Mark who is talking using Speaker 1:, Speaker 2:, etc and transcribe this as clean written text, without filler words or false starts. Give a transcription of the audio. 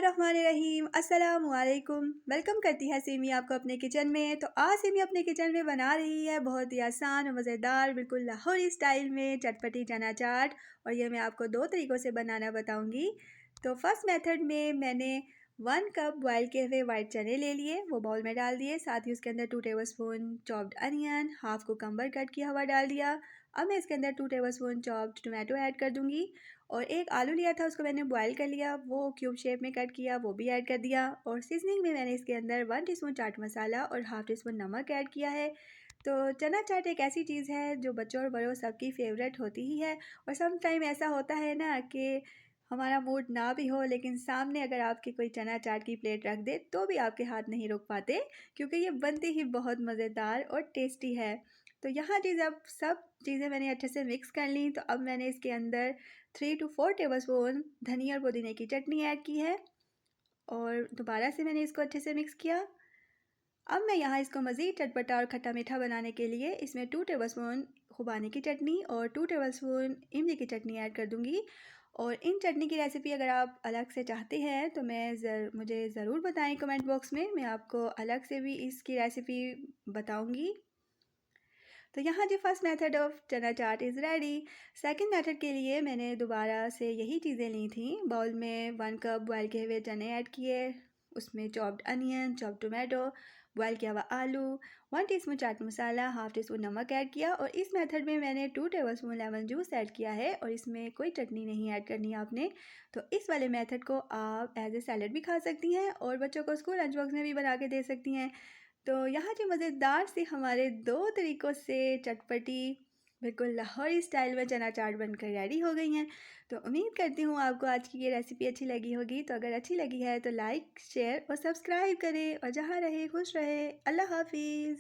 Speaker 1: बिस्मिल्लाहिर्रहमानिर्रहीम अस्सलामुअलैकुम। वेलकम करती है सिमी आपको अपने किचन में। तो आज सिमी अपने किचन में बना रही है बहुत ही आसान और मज़ेदार बिल्कुल लाहौरी स्टाइल में चटपटी चना चाट। और ये मैं आपको दो तरीक़ों से बनाना बताऊंगी। तो फर्स्ट मेथड में मैंने 1 कप बॉयल किए हुए वाइट चने ले लिए, वो बाउल में डाल दिए। साथ ही उसके अंदर 2 tablespoon chopped onion, half cucumber cut किया हुआ डाल दिया। अब मैं इसके अंदर 2 टेबलस्पून चॉप्ड टोमेटो ऐड कर दूंगी। और एक आलू लिया था, उसको मैंने बॉयल कर लिया, वो क्यूब शेप में कट किया, वो भी ऐड कर दिया। और सीजनिंग में मैंने इसके अंदर 1 टीस्पून चाट मसाला और हाफ टीस्पून नमक ऐड किया है। तो चना चाट एक ऐसी चीज़ है जो बच्चों और बड़ों सबकी फेवरेट होती ही है। और सम टाइम ऐसा होता है ना कि हमारा मूड ना भी हो, लेकिन सामने अगर आपकी कोई चना चाट की प्लेट रख दे तो भी आपके हाथ नहीं रुक पाते, क्योंकि ये बनती ही बहुत मज़ेदार और टेस्टी है। तो यहाँ चीज़ अब सब चीज़ें मैंने अच्छे से मिक्स कर ली। तो अब मैंने इसके अंदर 3 to 4 टेबलस्पून धनिया और पुदीने की चटनी ऐड की है और दोबारा से मैंने इसको अच्छे से मिक्स किया। अब मैं यहाँ इसको मज़ीद चटपटा और खट्टा मीठा बनाने के लिए इसमें 2 टेबलस्पून खुबानी की चटनी और 2 टेबलस्पून इमली की चटनी ऐड कर दूँगी। और इन चटनी की रेसिपी अगर आप अलग से चाहते हैं तो मुझे ज़रूर बताएं कमेंट बॉक्स में, मैं आपको अलग से भी इसकी रेसिपी बताऊँगी। तो यहाँ जी फर्स्ट मेथड ऑफ चना चाट इज़ रेडी। सेकंड मेथड के लिए मैंने दोबारा से यही चीज़ें ली थी। बाउल में 1 कप बॉयल किए हुए चने ऐड किए, उसमें chopped onion, chopped tomato, boil किया हुआ आलू, 1 teaspoon chaat masala, half teaspoon नमक ऐड किया। और इस मेथड में मैंने 2 टेबलस्पून लेमन जूस ऐड किया है और इसमें कोई चटनी नहीं ऐड करनी है आपने। तो इस वाले मेथड को आप एज ए सैलड भी खा सकती हैं और बच्चों को स्कूल लंच बॉक्स में भी बना के दे सकती हैं। तो यहाँ जो मज़ेदार सी हमारे 2 तरीक़ों से चटपटी बिल्कुल लाहौरी स्टाइल में चना चाट बनकर रेडी हो गई हैं। तो उम्मीद करती हूँ आपको आज की ये रेसिपी अच्छी लगी होगी। तो अगर अच्छी लगी है तो लाइक, शेयर और सब्सक्राइब करें और जहाँ रहे खुश रहे। अल्लाह हाफिज़।